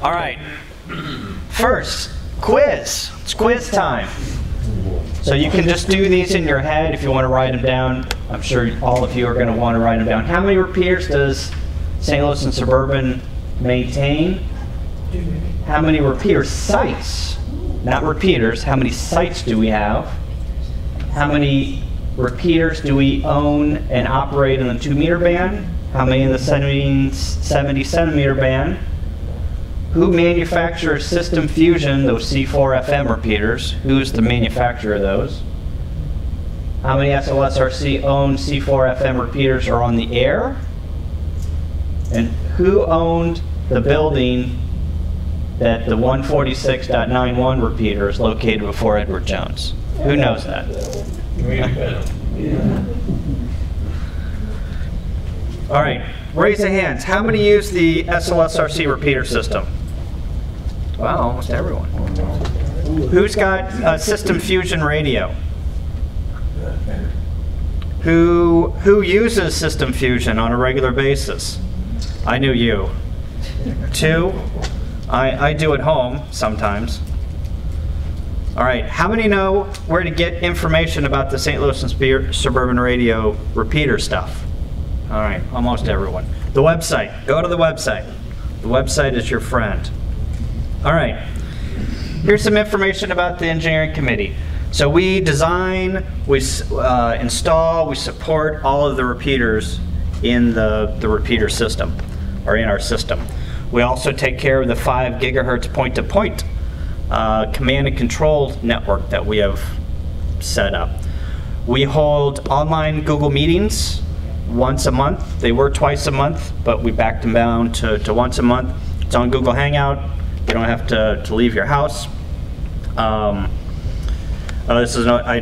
All right. First, quiz. It's quiz time. So you can just do these in your head if you want to write them down. I'm sure all of you are going to want to write them down. How many repeaters does St. Louis and Suburban maintain? How many repeater sites, not repeaters, how many sites do we have? How many repeaters do we own and operate in the 2-meter band? How many in the 70 centimeter band? Who manufactures System Fusion, those C4 FM repeaters? Who's the manufacturer of those? How many Slsrc owned C4 FM repeaters are on the air? And who owned the building that the 146.91 repeater is located before Edward Jones? Who knows that? All right, raise the hands. How many use the Slsrc repeater system? Wow, almost everyone. Who's got a System Fusion radio? Who uses System Fusion on a regular basis? I knew you. 2? I do at home sometimes. All right, how many know where to get information about the St. Louis and Suburban Radio repeater stuff? All right, almost everyone. The website, go to the website. The website is your friend. All right, here's some information about the engineering committee. So we design, we install, we support all of the repeaters in the repeater system, or in our system. We also take care of the 5 gigahertz point-to-point command and control network that we have set up. We hold online Google meetings once a month. They were twice a month, but we backed them down to once a month. It's on Google Hangout. You don't have to leave your house. I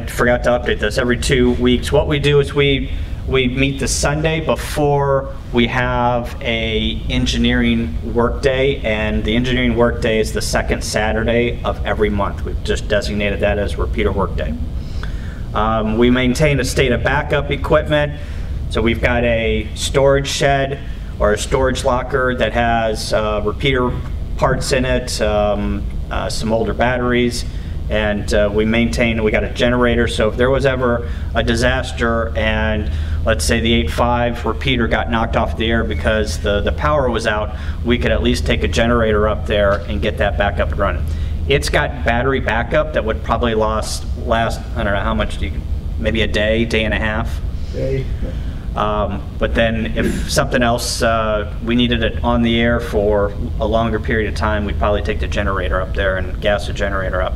forgot to update this. Every 2 weeks, what we do is we meet the Sunday before we have a engineering work day, and the engineering work day is the 2nd Saturday of every month. We've just designated that as repeater work day. We maintain a state of backup equipment. So we've got a storage shed or a storage locker that has repeater parts in it, some older batteries, and we got a generator. So if there was ever a disaster and let's say the 8.5 repeater got knocked off the air because the power was out, we could at least take a generator up there and get that back up and running. It's got battery backup that would probably last, I don't know how much, maybe a day, day and a half. But then if something else, we needed it on the air for a longer period of time, we'd probably take the generator up there and gas the generator up.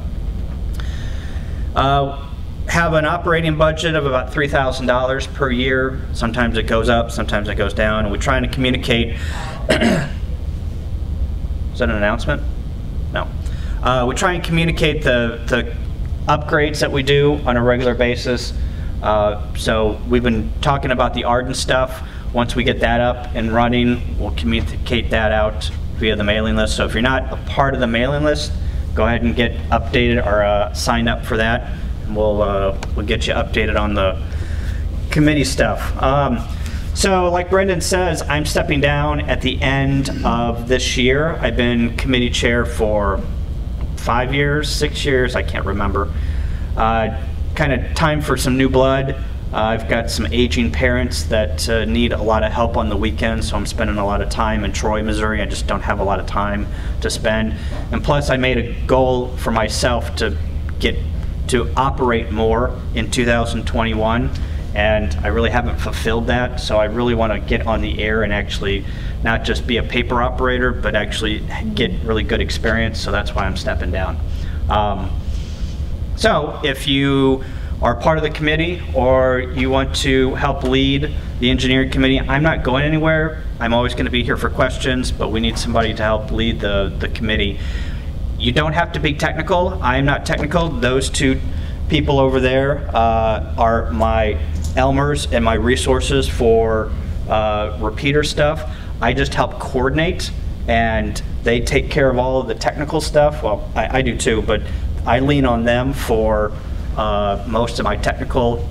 Have an operating budget of about $3,000 per year. Sometimes it goes up, sometimes it goes down, and we're trying to communicate. Is that an announcement? No. We try and communicate the upgrades that we do on a regular basis. So we've been talking about the Arden stuff. Once we get that up and running, we'll communicate that out via the mailing list. So if you're not a part of the mailing list, go ahead and get updated or sign up for that, and we'll get you updated on the committee stuff. So like Brendan says, I'm stepping down at the end of this year. I've been committee chair for 5 years, 6 years, I can't remember. Kind of time for some new blood. I've got some aging parents that need a lot of help on the weekends, so I'm spending a lot of time in Troy, Missouri. I just don't have a lot of time to spend. And plus, I made a goal for myself to get to operate more in 2021, and I really haven't fulfilled that. So I really want to get on the air and actually not just be a paper operator, but actually get really good experience. So that's why I'm stepping down. So if you are part of the committee or you want to help lead the engineering committee, I'm not going anywhere. I'm always going to be here for questions, but we need somebody to help lead the committee. You don't have to be technical. I am not technical. Those 2 people over there are my Elmers and my resources for repeater stuff. I just help coordinate, and they take care of all of the technical stuff. Well, I do too, but I lean on them for most of my technical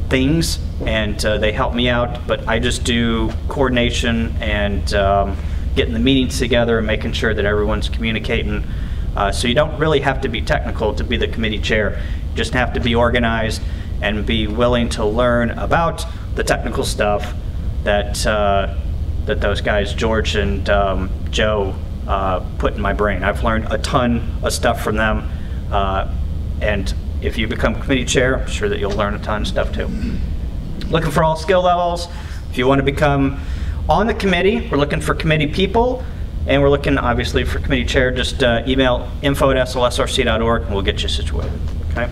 things, and they help me out, but I just do coordination and getting the meetings together and making sure that everyone's communicating. So you don't really have to be technical to be the committee chair. You just have to be organized and be willing to learn about the technical stuff that that those guys, George and Joe, put in my brain. I've learned a ton of stuff from them, and if you become committee chair, I'm sure that you'll learn a ton of stuff too. Looking for all skill levels. If you want to become on the committee, we're looking for committee people, and we're looking obviously for committee chair. Just email info@slsrc.org and we'll get you situated. Okay.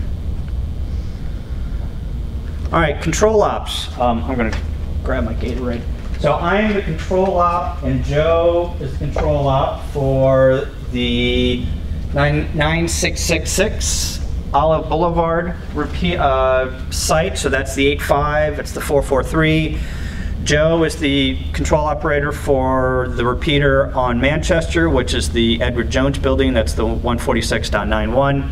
All right, control ops. I'm going to grab my Gatorade. So I'm the control op, and Joe is the control op for the 9666 Olive Boulevard site. So that's the 85, it's the 443. Joe is the control operator for the repeater on Manchester, which is the Edward Jones building. That's the 146.91.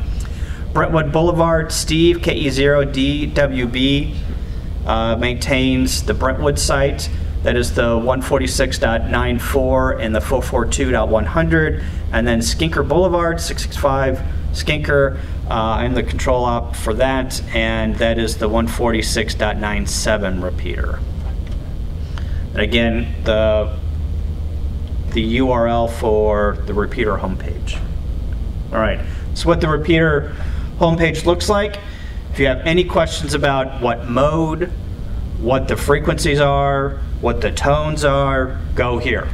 Brentwood Boulevard, Steve, KE0DWB, maintains the Brentwood site. That is the 146.94 and the 442.100. And then Skinker Boulevard, 665 Skinker, I'm the control op for that, and that is the 146.97 repeater. And again, the URL for the repeater homepage. All right, so what the repeater homepage looks like. If you have any questions about what mode, what the frequencies are, what the tones are, go here.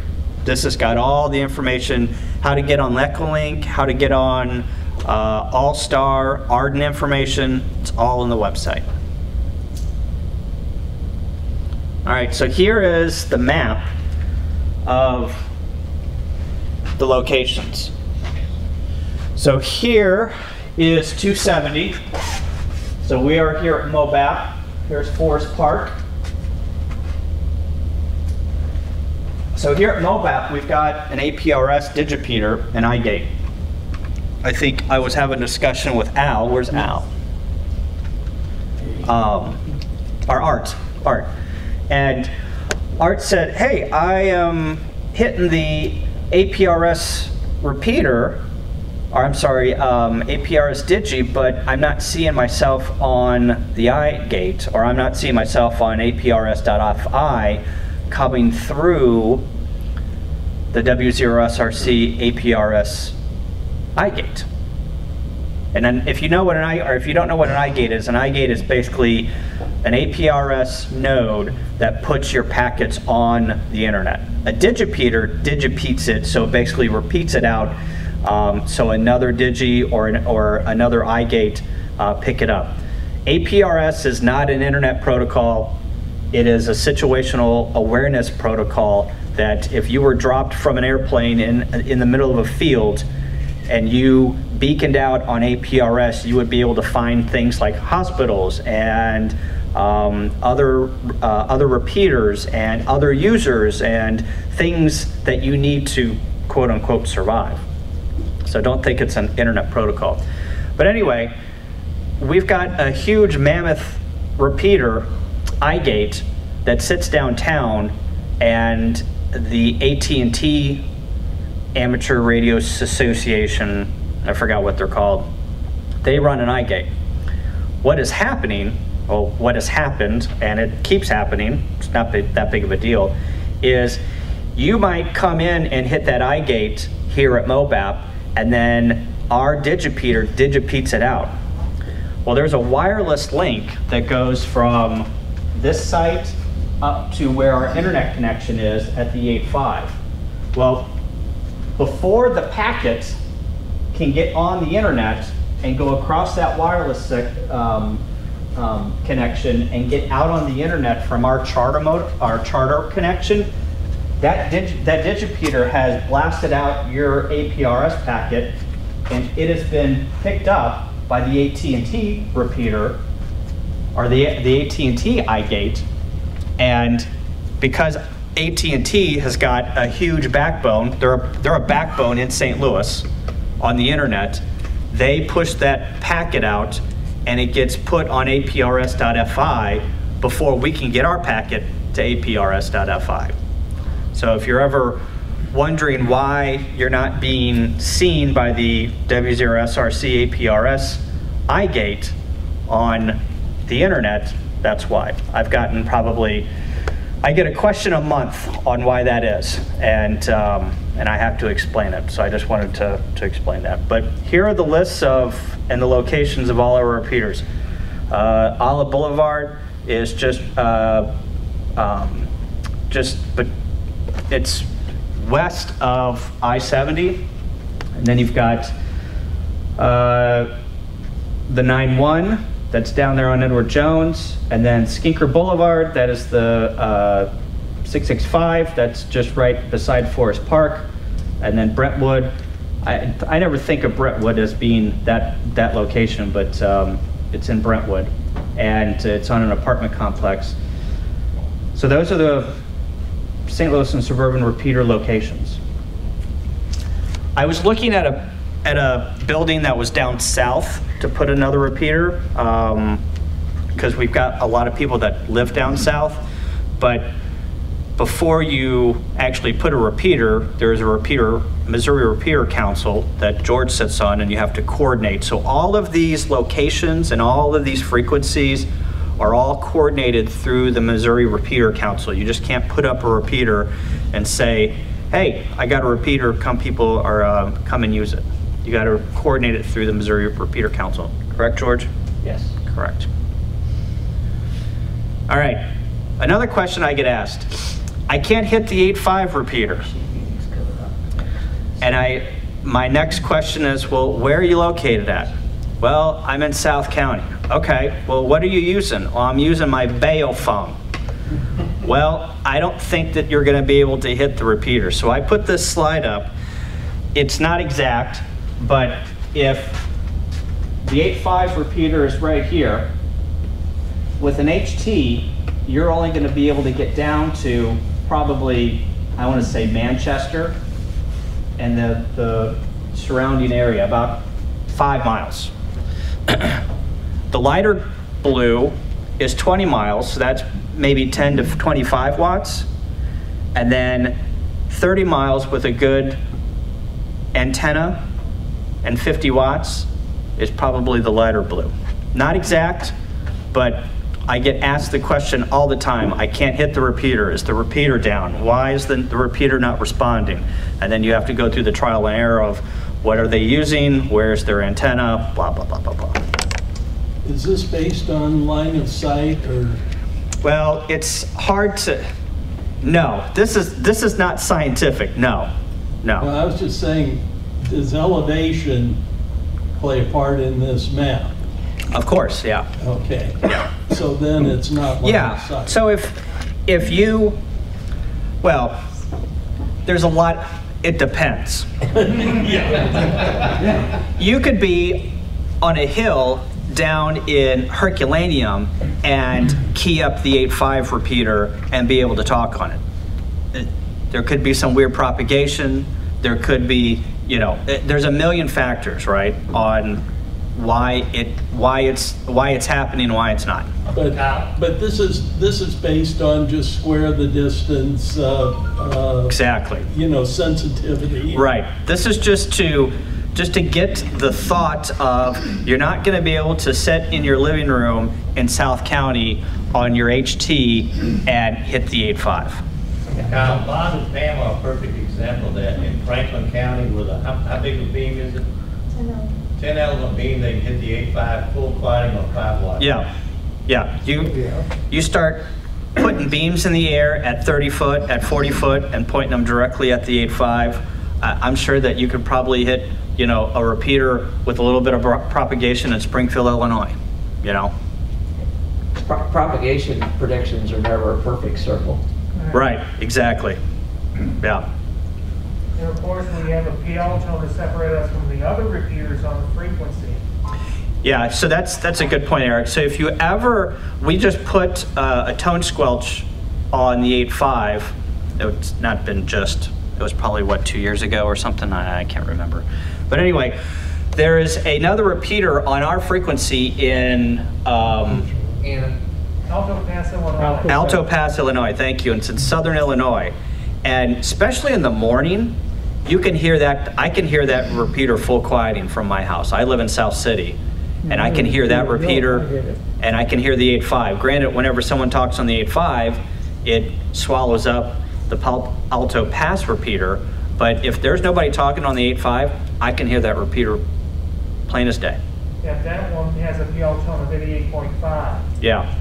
This has got all the information, how to get on Echolink, how to get on All-Star, Arden information. It's all on the website. All right, so here is the map of the locations. So here is 270. So we are here at Mobap. Here's Forest Park. So here at Mobap, we've got an APRS digipeater and iGate. I think I was having a discussion with Al. Where's Al? Art. And Art said, hey, I am hitting the APRS repeater, or I'm sorry, APRS digi, but I'm not seeing myself on the iGate, or I'm not seeing myself on APRS.fi coming through the W0SRC APRS iGate. And then if you know what if you don't know what an iGate is basically an APRS node that puts your packets on the internet. A digipeater digipeats it, so it basically repeats it out, so another digi or another iGate pick it up. APRS is not an internet protocol. It is a situational awareness protocol that if you were dropped from an airplane in the middle of a field and you beaconed out on APRS, you would be able to find things like hospitals and other repeaters and other users and things that you need to quote unquote survive. So don't think it's an internet protocol. But anyway, we've got a huge mammoth repeater iGate that sits downtown, and the AT&T Amateur Radio Association, I forgot what they're called, they run an iGate. What is happening, well, what has happened, and it keeps happening, it's not that big of a deal, is you might come in and hit that iGate here at Mobap, and then our digipeater digipeats it out. Well, there's a wireless link that goes from this site up to where our internet connection is at the 85. Well, before the packets can get on the internet and go across that wireless connection and get out on the internet from our charter connection, that digipeater has blasted out your APRS packet, and it has been picked up by the AT&T repeater, or the AT&T iGate, and because AT&T has got a huge backbone, they're a backbone in St. Louis on the internet, they push that packet out and it gets put on APRS.fi before we can get our packet to APRS.fi. So if you're ever wondering why you're not being seen by the W0SRC APRS iGate on the internet, that's why. I've gotten probably, I get a question a month on why that is, and I have to explain it, so I just wanted to explain that. But here are the lists of, and the locations of all our repeaters. Olive Boulevard is but it's west of I-70, and then you've got the 9-1 that's down there on Edward Jones, and then Skinker Boulevard, that is the 665, that's just right beside Forest Park, and then Brentwood. I never think of Brentwood as being that location, but it's in Brentwood, and it's on an apartment complex. So those are the St. Louis and suburban repeater locations. I was looking at a building that was down south to put another repeater, because we've got a lot of people that live down south, but before you actually put a repeater, there's a Missouri Repeater Council that George sits on, and you have to coordinate. So all of these locations and all of these frequencies are all coordinated through the Missouri Repeater Council. You just can't put up a repeater and say, hey, I got a repeater, come and use it. You got to coordinate it through the Missouri Repeater Council. Correct, George? Yes. Correct. All right, another question I get asked. I can't hit the 8.5 repeater. And my next question is, well, where are you located at? Well, I'm in South County. Okay, well, what are you using? Well, I'm using my Bayo phone. Well, I don't think that you're going to be able to hit the repeater. So I put this slide up. It's not exact, but if the 8.5 repeater is right here, with an HT, you're only going to be able to get down to probably, I want to say Manchester and the surrounding area, about 5 miles. The lighter blue is 20 miles, so that's maybe 10 to 25 watts. And then 30 miles with a good antenna and 50 watts is probably the lighter blue. Not exact, but I get asked the question all the time. I can't hit the repeater. Is the repeater down? Why is the repeater not responding? And then you have to go through the trial and error of what are they using, where's their antenna, blah, blah, blah, blah, blah. Is this based on line of sight, or? Well, it's hard to, no, this is not scientific, no. Well, I was just saying, does elevation play a part in this map? Of course, yeah. Okay. Yeah. So then it's not line of sight. So if you, well, there's a lot, it depends. You could be on a hill down in Herculaneum and key up the 8.5 repeater and be able to talk on it. There could be some weird propagation. There could be, you know, there's a million factors, right, on why it's happening and why it's not. But this is based on just square the distance. Exactly. You know, sensitivity. Right. This is just to get the thought of you're not going to be able to sit in your living room in South County on your HT and hit the 8.5. Kyle, Bob and Pam are a perfect example of that. In Franklin County, with how big a beam is it? 10 element beam, they can hit the 8.5 full quieting on 5 watts. Yeah. You start putting beams in the air at 30 foot, at 40 foot, and pointing them directly at the 8.5. I'm sure that you could probably hit, you know, a repeater with a little bit of propagation in Springfield, Illinois. You know. Propagation predictions are never a perfect circle. Right. Exactly. Yeah. And of course, we have a PL tone to separate us from the other repeaters on the frequency. Yeah, so that's a good point, Eric. So if you ever, we just put a tone squelch on the 8.5. It's not been just, it was probably, what, 2 years ago or something? I can't remember. But anyway, there is another repeater on our frequency in Alto Pass, Illinois. Alto Pass, Illinois, thank you. And it's in southern Illinois. And especially in the morning, you can hear that, I can hear that repeater full quieting from my house. I live in South City, and I can hear that repeater, and I can hear the 8.5. Granted, whenever someone talks on the 8.5, it swallows up the alto pass repeater, but if there's nobody talking on the 8.5, I can hear that repeater plain as day. Yeah, that one has a PL tone of 88.5. Yeah.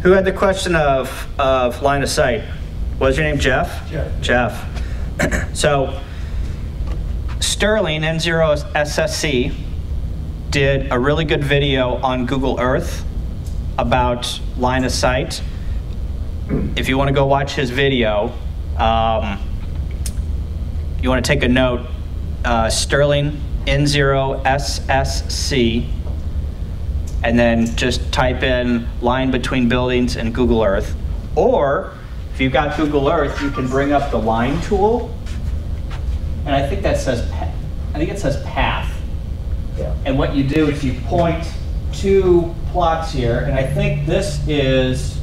Who had the question of line of sight? What was your name, Jeff? Jeff. So, Sterling, N0SSC, did a really good video on Google Earth about line of sight. If you want to go watch his video, you want to take a note, Sterling, N0SSC, and then just type in line between buildings in Google Earth. Or, if you've got Google Earth, you can bring up the line tool, and I think that says, it says path. Yeah. And what you do is you point two plots here, and I think this is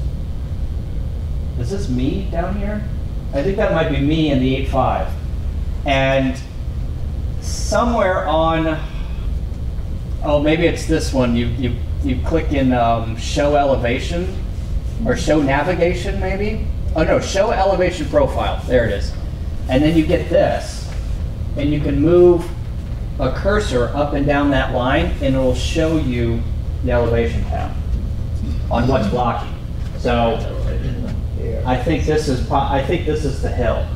this me down here? I think that might be me in the 8.5. And somewhere on, oh, maybe it's this one, you click in show elevation, or show navigation maybe? Oh no, show elevation profile, there it is. And then you get this, and you can move a cursor up and down that line, and it will show you the elevation tab on what's blocking. So I think this is the hill.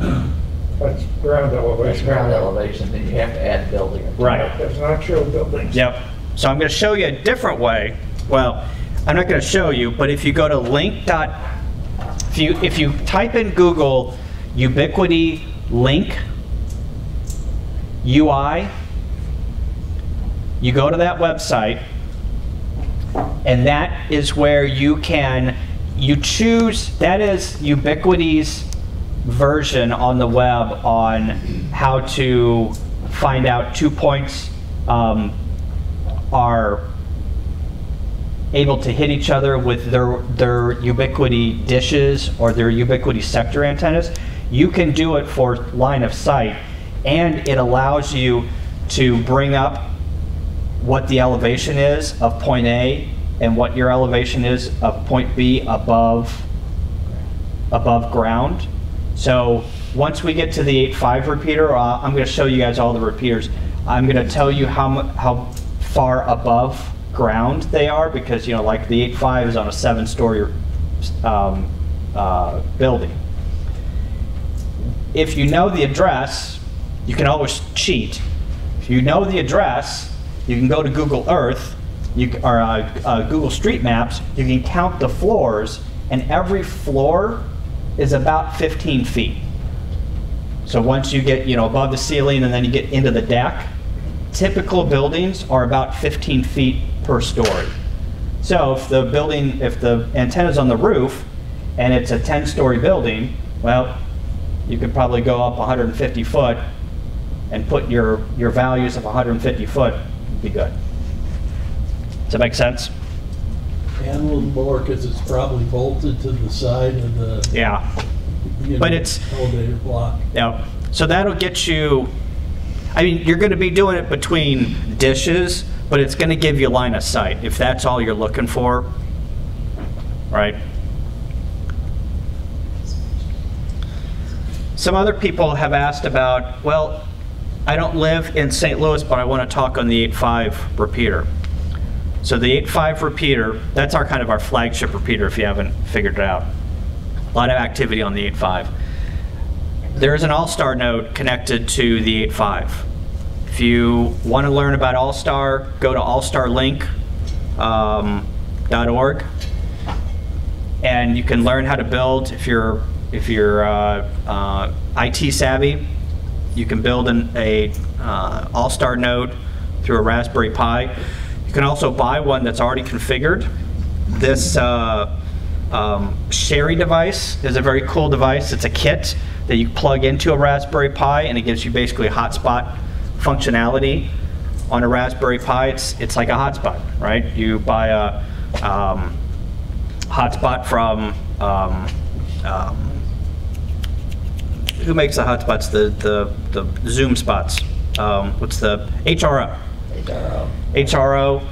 That's ground elevation. That's ground elevation, then you have to add building. Right. Does not show buildings. Yep. So I'm going to show you a different way. Well, I'm not going to show you, but if you go to if you type in Google Ubiquity Link UI, you go to that website, and that is where you choose, that is Ubiquity's version on the web on how to find out 2 points are able to hit each other with their Ubiquity dishes or their Ubiquity sector antennas. You can do it for line of sight, and it allows you to bring up what the elevation is of point A and what your elevation is of point B above ground. So once we get to the 8.5 repeater, I'm going to show you guys all the repeaters. I'm going to tell you how far above ground they are, because like the 8.5 is on a 7-story building. If you know the address, you can always cheat. If you know the address, you can go to Google Earth, or Google Street Maps. You can count the floors, and every floor is about 15 feet. So once you get above the ceiling and then you get into the deck, typical buildings are about 15 feet per story. So if the antenna's on the roof and it's a 10-story building, well, you could probably go up 150 foot and put your values of 150 foot, be good. Does that make sense? And a little more because it's probably bolted to the side of the but it's elevator block. Yeah. So that'll get you, I mean, you're going to be doing it between dishes, but it's going to give you line of sight if that's all you're looking for, right? Some other people have asked about, well, I don't live in St. Louis, but I want to talk on the 8.5 repeater. So the 8.5 repeater, that's our kind of our flagship repeater if you haven't figured it out. A lot of activity on the 8.5. There is an All-Star node connected to the 8.5. If you want to learn about All-Star, go to allstarlink.org, and you can learn how to build. If you're IT savvy, you can build a All-Star node through a Raspberry Pi. You can also buy one that's already configured. This Sherry device is a very cool device. It's a kit that you plug into a Raspberry Pi, and it gives you basically hotspot functionality on a Raspberry Pi. It's like a hotspot, right? You buy a who makes the hotspots? The Zoom spots. What's the HRO? HRO.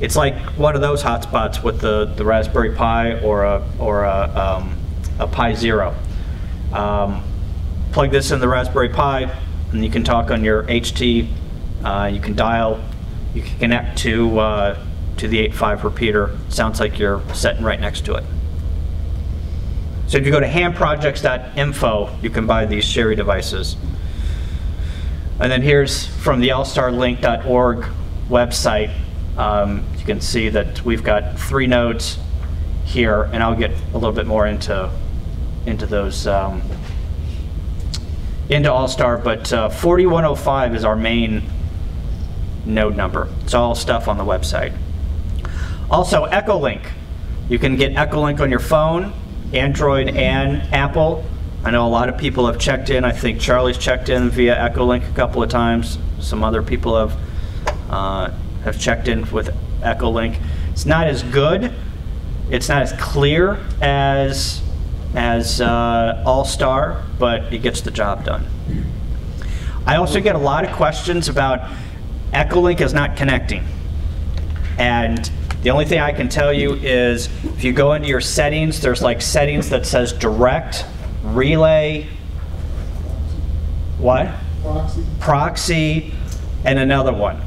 It's like one of those hotspots with the Raspberry Pi or a Pi Zero. Plug this in the Raspberry Pi, and you can talk on your HT. You can dial. You can connect to the 8.5 repeater. Sounds like you're sitting right next to it. So if you go to handprojects.info, you can buy these Sherry devices. And then here's from the lstarlink.org website. You can see that we've got 3 nodes here, and I'll get a little bit more into those into All-Star, but 4105 is our main node number. It's all stuff on the website. Also, Echolink. You can get Echolink on your phone, Android and Apple. I know a lot of people have checked in. I think Charlie's checked in via Echolink a couple of times. Some other people have checked in with Echolink. It's not as good. It's not as clear as All-Star, but it gets the job done. I also get a lot of questions about Echolink is not connecting. And the only thing I can tell you is if you go into your settings, there's like settings that says direct, relay, what? Proxy, and another one.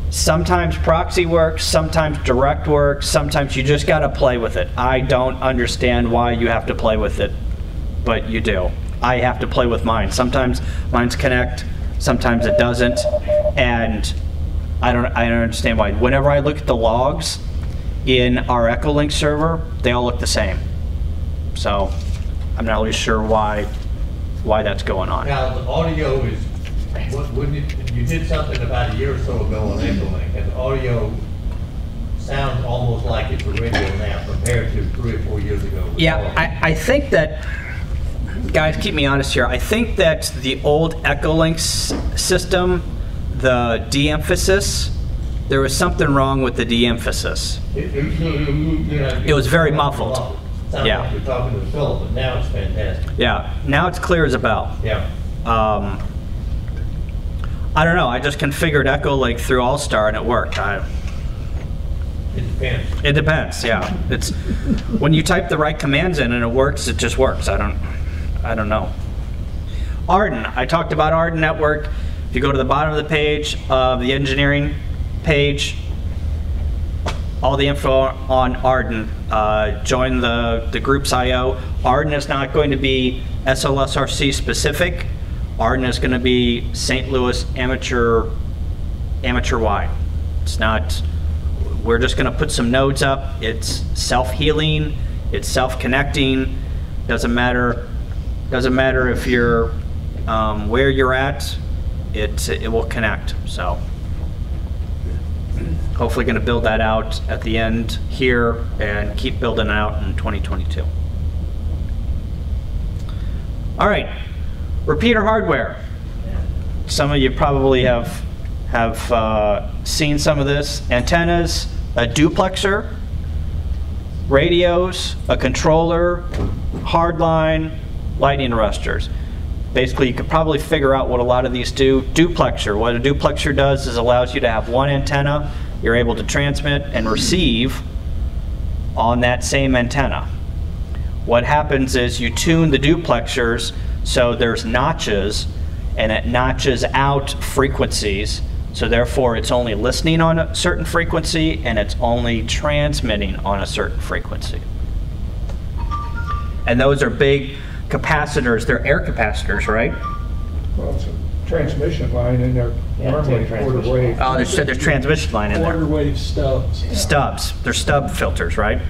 Sometimes proxy works, sometimes direct works, sometimes you just got to play with it. I don't understand why you have to play with it, but you do. I have to play with mine. Sometimes mine's connect, sometimes it doesn't, and I don't understand why. Whenever I look at the logs in our Echolink server, they all look the same. So I'm not really sure why that's going on. Now, the audio is, you did something about a year or so ago on Echolink, and the audio sounds almost like it's a radio now compared to 3 or 4 years ago. Yeah, I think that, guys, keep me honest here. I think that the old Echolink system, the de-emphasis, there was something wrong with the de-emphasis. It was very muffled. Sounds Yeah. like you're talking to Philip, but now it's fantastic. Yeah, now it's clear as a bell. Yeah. I don't know, I just configured Echolink through All-Star and it worked. It depends. It depends, yeah. It's when you type the right commands in and it works, it just works. I don't know. Arden, I talked about Arden Network. If you go to the bottom of the page of the engineering page, all the info on Arden. Join the group's IO. Arden is not going to be Slsrc specific. Arden is going to be St. Louis amateur wide. It's not, we're just going to put some nodes up. It's self-healing, it's self-connecting. Doesn't matter if you're where you're at, it will connect. So hopefully going to build that out at the end here and keep building it out in 2022. All right, repeater hardware. Some of you probably have seen some of this. Antennas, a duplexer, radios, a controller, hardline, lighting arresters. Basically, you could probably figure out what a lot of these do. Duplexer, what a duplexer does is allows you to have one antenna. You're able to transmit and receive on that same antenna. What happens is you tune the duplexers so there's notches, and it notches out frequencies. So therefore, it's only listening on a certain frequency and it's only transmitting on a certain frequency. And those are big capacitors. They're air capacitors, right? Well, it's a transmission line in there, normally quarter wave. Oh, there's transmission line in Quarter there. wave stubs. Stubs. They're stub filters, right?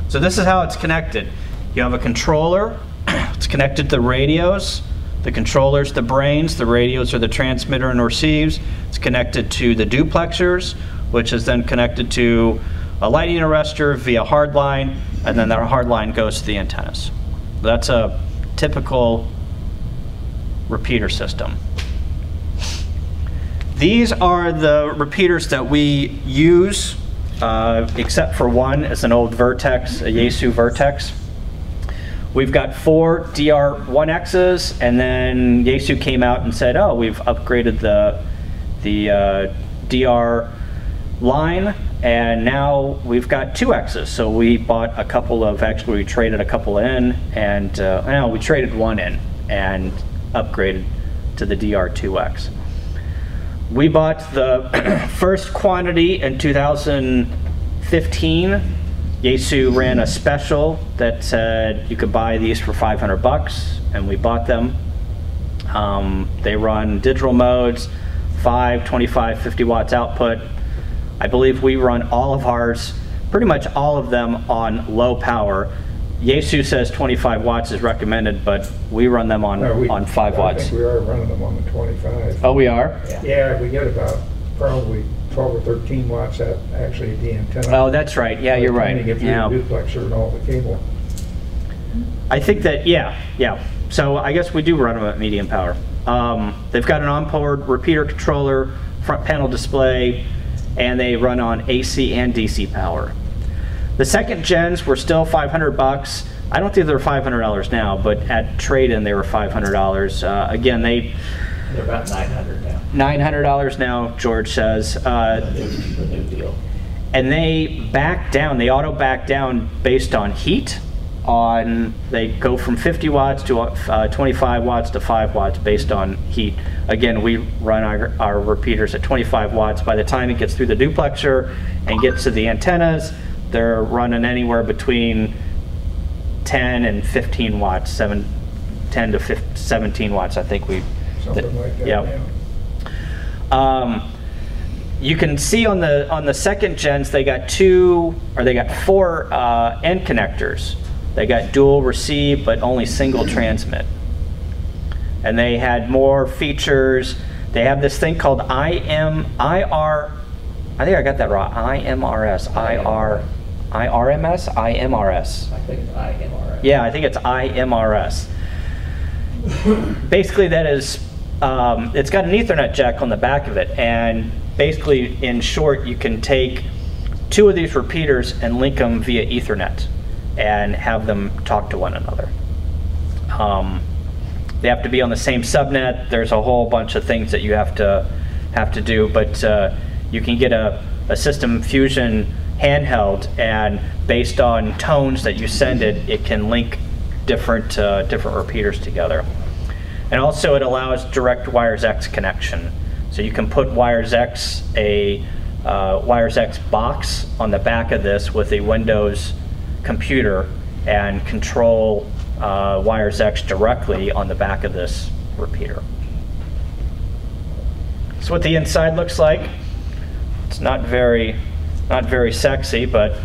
So this is how it's connected. You have a controller. It's connected to the radios. The controller's the brains. The radios are the transmitter and receives. It's connected to the duplexers, which is then connected to a lighting arrestor via hardline, and then that hardline goes to the antennas. That's a typical repeater system. These are the repeaters that we use, except for one. It's an old Vertex, a Yaesu Vertex. We've got 4 DR1Xs, and then Yaesu came out and said, oh, we've upgraded the DR line, and now we've got 2Xs. So we bought a couple of, actually we traded a couple in, and no, we traded one in and upgraded to the DR2X. We bought the first quantity in 2015. Yaesu ran a special that said you could buy these for $500, and we bought them. They run digital modes, 5, 25, 50 watts output. I believe we run all of ours, pretty much all of them, on low power. Yaesu says 25 watts is recommended, but we run them on 5 watts. I think we are running them on the 25. Oh, we are? Yeah, we get about probably 12 or 13 watts at actually the antenna. Oh, that's right. Yeah, you're right. You get through Yeah. the duplexer and all the cable. I think that, yeah. So I guess we do run them at medium power. They've got an onboard repeater controller, front panel display, and they run on AC and DC power. The second gens were still $500. I don't think they're $500 now, but at trade-in they were $500. Again, They're about 900 now. $900 now, George says. The new deal. And they back down, they auto back down based on heat. They go from 50 watts to 25 watts to 5 watts based on heat. Again, we run our repeaters at 25 watts. By the time it gets through the duplexer and gets to the antennas, they're running anywhere between 10 and 15 watts, 10 to 17 watts, I think we. Something like that. Yep. Yeah. You can see on the second gens they got 4 end connectors. They got dual receive but only single transmit. And they had more features. They have this thing called IR. I think I got that wrong. IMRS. IRMS. IMRS. I think it's IMRS. Yeah, I think it's IMRS. Basically, that is, it's got an Ethernet jack on the back of it, and basically, in short, you can take 2 of these repeaters and link them via Ethernet and have them talk to one another. They have to be on the same subnet. There's a whole bunch of things that you have to do, but you can get a System Fusion handheld, and based on tones that you send it, it can link different repeaters together. And also it allows direct Wires X connection. So you can put Wires X, a Wires X box on the back of this with a Windows computer and control Wires X directly on the back of this repeater. That's what the inside looks like. It's not very sexy, but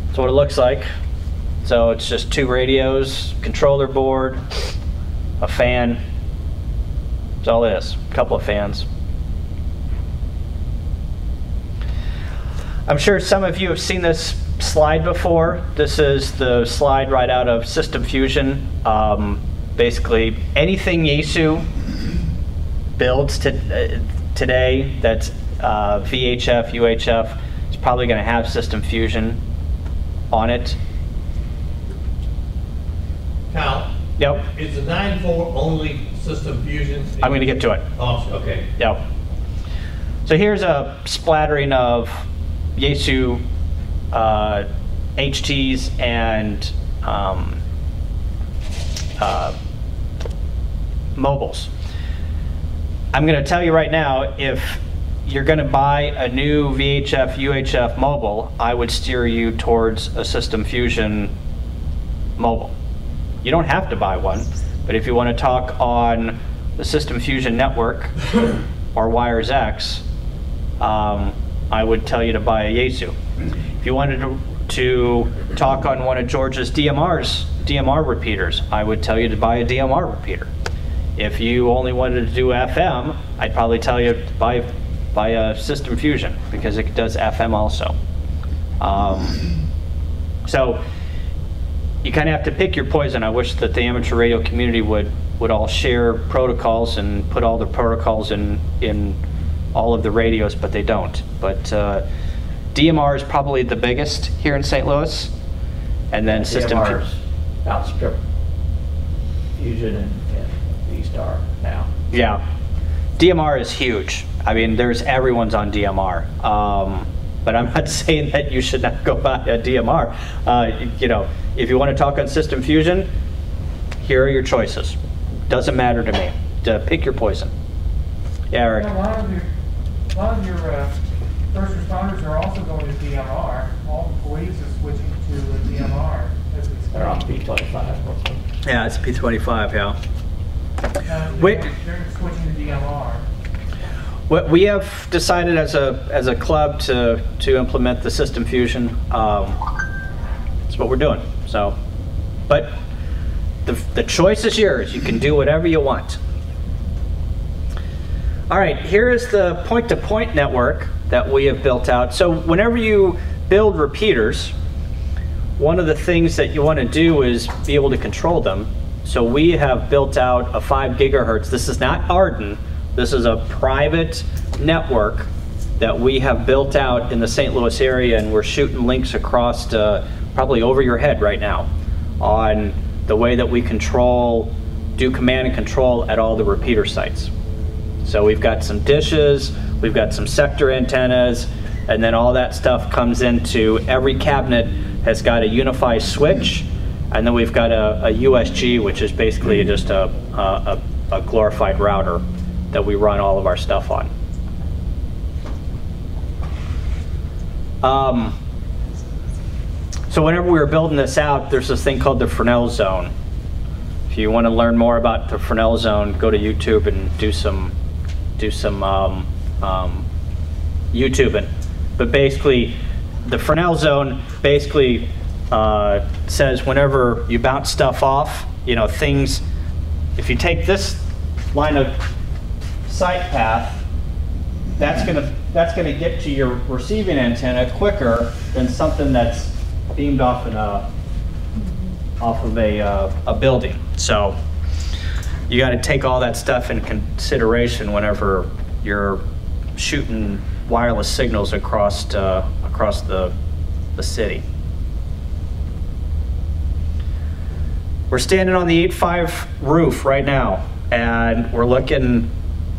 that's what it looks like. So it's just 2 radios, controller board, a fan. That's all it is. A couple of fans. I'm sure some of you have seen this slide before. This is the slide right out of System Fusion. Basically, anything Yaesu builds today that's VHF, UHF, is probably going to have System Fusion on it. Cal? Yep. Is the 9.4 only System Fusion? I'm going to get to it. Oh, okay. Yep. So here's a splattering of Yaesu HTs and mobiles. I'm going to tell you right now, if you're going to buy a new VHF, UHF mobile, I would steer you towards a System Fusion mobile. You don't have to buy one, but if you want to talk on the System Fusion network or Wires X, I would tell you to buy a Yaesu. If you wanted to talk on one of George's DMR repeaters, I would tell you to buy a DMR repeater. If you only wanted to do FM, I'd probably tell you to buy a System Fusion because it does FM also. So you kind of have to pick your poison. I wish that the amateur radio community would all share protocols and put all the protocols in all of the radios, but they don't. But DMR is probably the biggest here in St. Louis, and then System DMRs outstrip Fusion and V-Star now. Yeah, DMR is huge. I mean, everyone's on DMR. But I'm not saying that you should not go buy a DMR. You know, if you want to talk on System Fusion, here are your choices. Doesn't matter to me. Pick your poison. Yeah, Eric. A lot of your first responders are also going to DMR. All the police are switching to a DMR as we speak. They're on P25 mostly. Yeah, it's P25, yeah. They're switching to DMR. What we have decided as a club to implement the System Fusion. That's what we're doing. So, but the choice is yours. You can do whatever you want. All right, here is the point-to-point network that we have built out. So whenever you build repeaters, one of the things that you want to do is be able to control them. So we have built out a 5 gigahertz. This is not Arden. This is a private network that we have built out in the St. Louis area, and we're shooting links across to probably over your head right now on the way that we do command and control at all the repeater sites. So we've got some dishes, we've got some sector antennas, and then all that stuff comes into every cabinet has got a unified switch, and then we've got a USG, which is basically just a glorified router that we run all of our stuff on. So whenever we were building this out, there's this thing called the Fresnel zone. If you want to learn more about the Fresnel zone, go to YouTube and do some YouTubing. But basically, the Fresnel zone basically says whenever you bounce stuff off, you know, things, if you take this line of sight path, that's gonna get to your receiving antenna quicker than something that's beamed off of a building. So you got to take all that stuff in consideration whenever you're shooting wireless signals across the city. We're standing on the 8.5 roof right now, and we're looking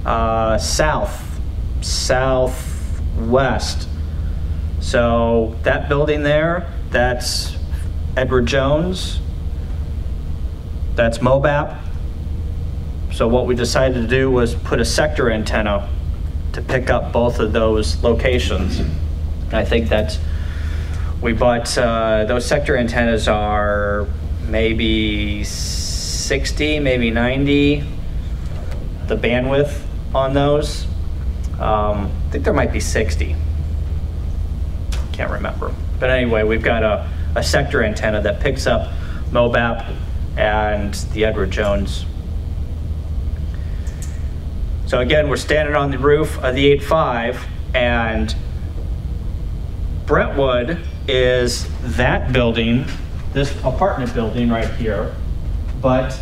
southwest. So that building there, that's Edward Jones, that's MOBAP. So what we decided to do was put a sector antenna to pick up both of those locations. And I think we bought, those sector antennas are maybe 60, maybe 90, the bandwidth on those. I think there might be 60. Can't remember. But anyway, we've got a sector antenna that picks up MOBAP and the Edward Jones. So again, we're standing on the roof of the 8.5, and Brentwood is that building, this apartment building right here, but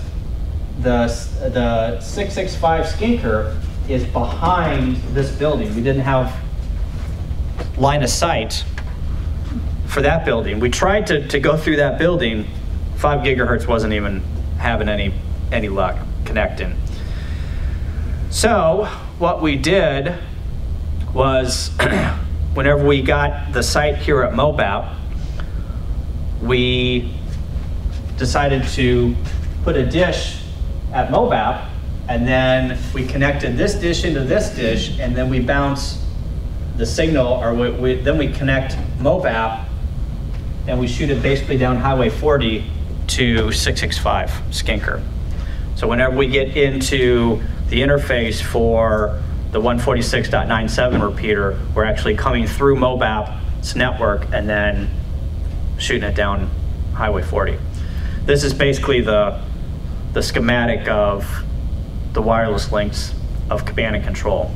the 665 Skinker is behind this building. We didn't have line of sight for that building. We tried to go through that building. 5 gigahertz wasn't even having any luck connecting. So what we did was whenever we got the site here at MOBAP, we decided to put a dish at MOBAP, and then we connected this dish into this dish, and then we bounce the signal, or then we connect MOBAP, and we shoot it basically down Highway 40 to 665 Skinker. So whenever we get into the interface for the 146.97 repeater, we're actually coming through MOBAP's network and then shooting it down Highway 40. This is basically the schematic of the wireless links of command and control.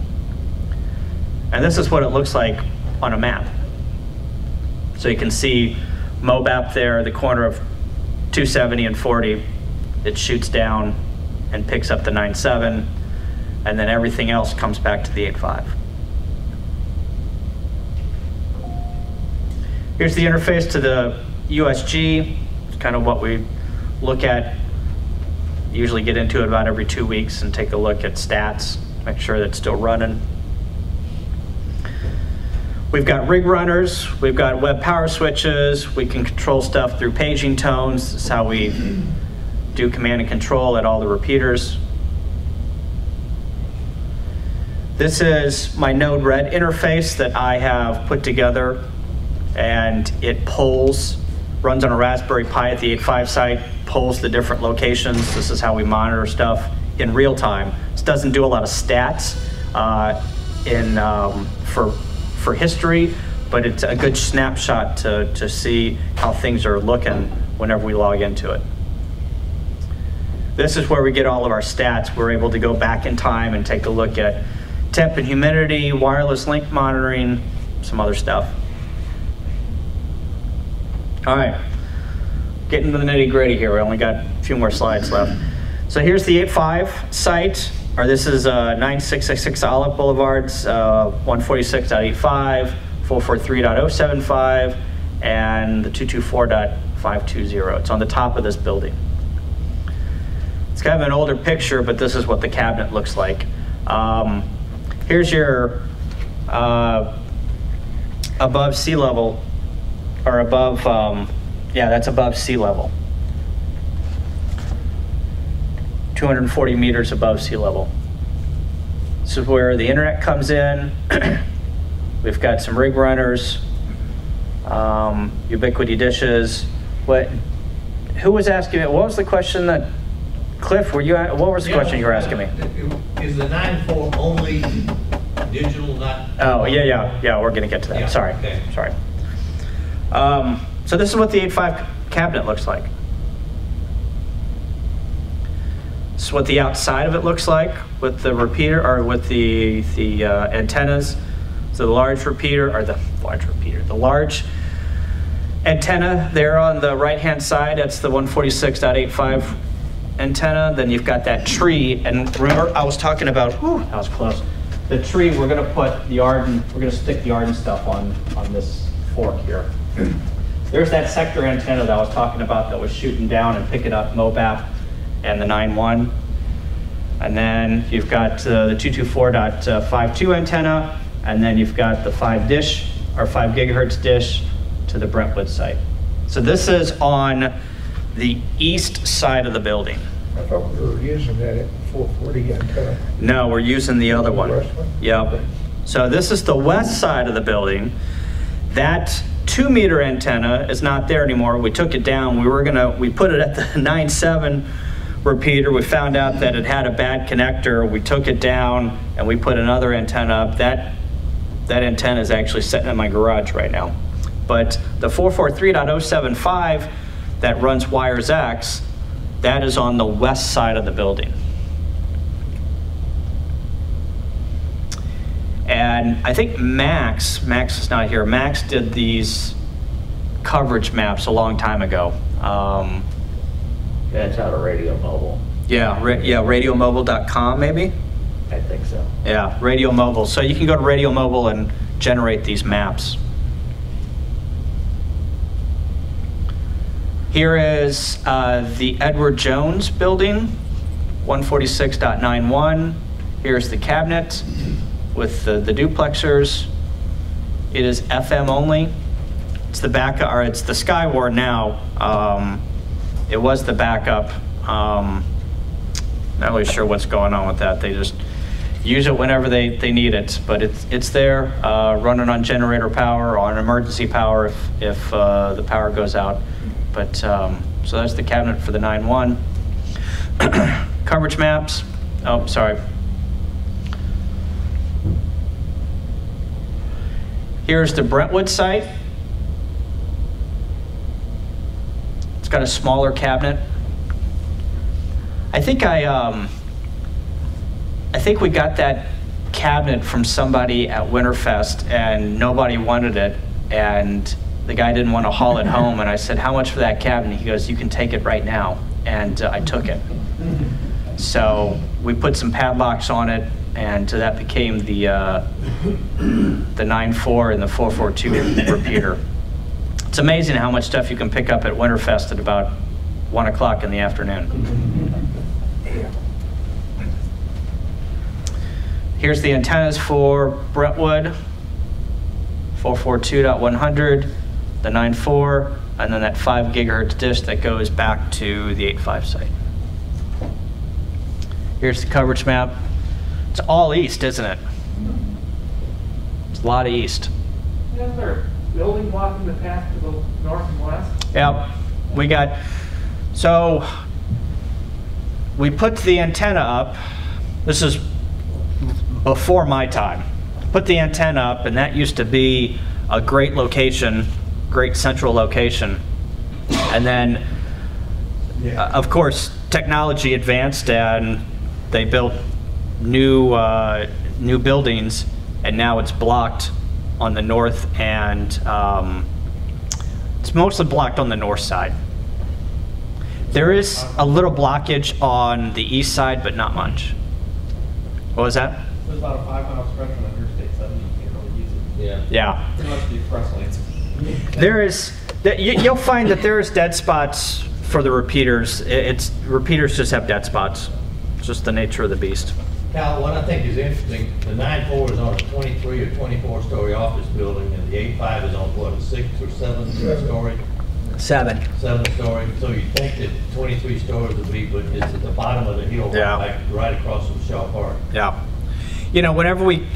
And this is what it looks like on a map. So you can see MOBAP there, the corner of 270 and 40. It shoots down and picks up the 9.7, and then everything else comes back to the 8.5. Here's the interface to the USG. It's kind of what we look at. Usually get into it about every 2 weeks and take a look at stats, make sure that it's still running. We've got rig runners, we've got web power switches, we can control stuff through paging tones. This is how we do command and control at all the repeaters. This is my Node Red interface that I have put together, and it polls, runs on a Raspberry Pi at the 8.5 site, polls the different locations. This is how we monitor stuff in real time. This doesn't do a lot of stats for history, but it's a good snapshot to see how things are looking whenever we log into it. This is where we get all of our stats. We're able to go back in time and take a look at temp and humidity, wireless link monitoring, some other stuff. All right, getting to the nitty gritty here. We only got a few more slides left. So here's the 8.5 site, or this is 9666 Olive Boulevard's 146.85, 443.075, and the 224.520. It's on the top of this building. It's kind of an older picture, but this is what the cabinet looks like. Here's your above sea level, or above, yeah, that's above sea level. 240 meters above sea level. This is where the internet comes in. We've got some rig runners, Ubiquity dishes. Who was asking me, what was the question that, Cliff, what was the question you were asking me? Is the 9.4 only digital, not? Oh, yeah, we're gonna get to that, Yeah, sorry, okay. sorry. So this is what the 8.5 cabinet looks like. This is what the outside of it looks like with the repeater, or with the antennas. So the large large antenna there on the right-hand side, that's the 146.85 antenna. Then you've got that tree, and remember I was talking about, whew, that was close. The tree, we're gonna put the Arden, we're gonna stick the Arden stuff on this fork here. There's that sector antenna that I was talking about that was shooting down and picking up MOBAP and the 9.1. And then you've got the 224.52 antenna, and then you've got the 5 gigahertz dish to the Brentwood site. So this is on the east side of the building. I thought we were using that at 440 antenna. No, we're using the other one. West one? Yep. So this is the west side of the building. That 2-meter antenna is not there anymore. We took it down. We put it at the 9.7 repeater. We found out that it had a bad connector. We took it down and we put another antenna up. That antenna is actually sitting in my garage right now. But the 443.075 that runs Wires X, that is on the west side of the building. And I think Max is not here. Max did these coverage maps a long time ago. That's out of Radio Mobile. Yeah, radiomobile.com maybe? I think so. Yeah, Radio Mobile. So you can go to Radio Mobile and generate these maps. Here is the Edward Jones building, 146.91. Here's the cabinet with the duplexers. It is FM only. It's the backup, or it's the Skyward now. It was the backup. Not really sure what's going on with that. They just use it whenever they need it, but it's there, running on generator power, on emergency power if the power goes out. But so that's the cabinet for the 9.1. Coverage maps. Oh, sorry. Here's the Brentwood site. It's got a smaller cabinet. I think we got that cabinet from somebody at Winterfest and nobody wanted it, and the guy didn't want to haul it home, and I said, how much for that cabinet? He goes, you can take it right now. And I took it. So we put some padlocks on it, and that became the 9.4 and the 442 repeater. It's amazing how much stuff you can pick up at Winterfest at about 1 o'clock in the afternoon. Here's the antennas for Brentwood, 442.100, the 9.4, and then that 5 gigahertz dish that goes back to the 8.5 site. Here's the coverage map. It's all east, isn't it? It's a lot of east. Isn't there a building blocking the path to the north and west? Yep, we got, so we put the antenna up. This is before my time. Put the antenna up, and that used to be a great location, great central location. And then, of course, technology advanced and they built new buildings, and now it's blocked on the north, and it's mostly blocked on the north side. There is a little blockage on the east side, but not much. What was that? There's about a 5-mile stretch on Interstate 70, you can't really use it. Yeah. Yeah. Pretty much the express lanes. There is, you'll find that there's dead spots for the repeaters. Repeaters just have dead spots. It's just the nature of the beast. Cal, what I think is interesting, the 9.4 is on a 23 or 24-story office building, and the 8.5 is on what, a 6 or 7 story? 7. 7-story. So you think that 23 stories would be, but it's at the bottom of the hill, Yeah. right across from Shaw Park. Yeah. You know, whenever we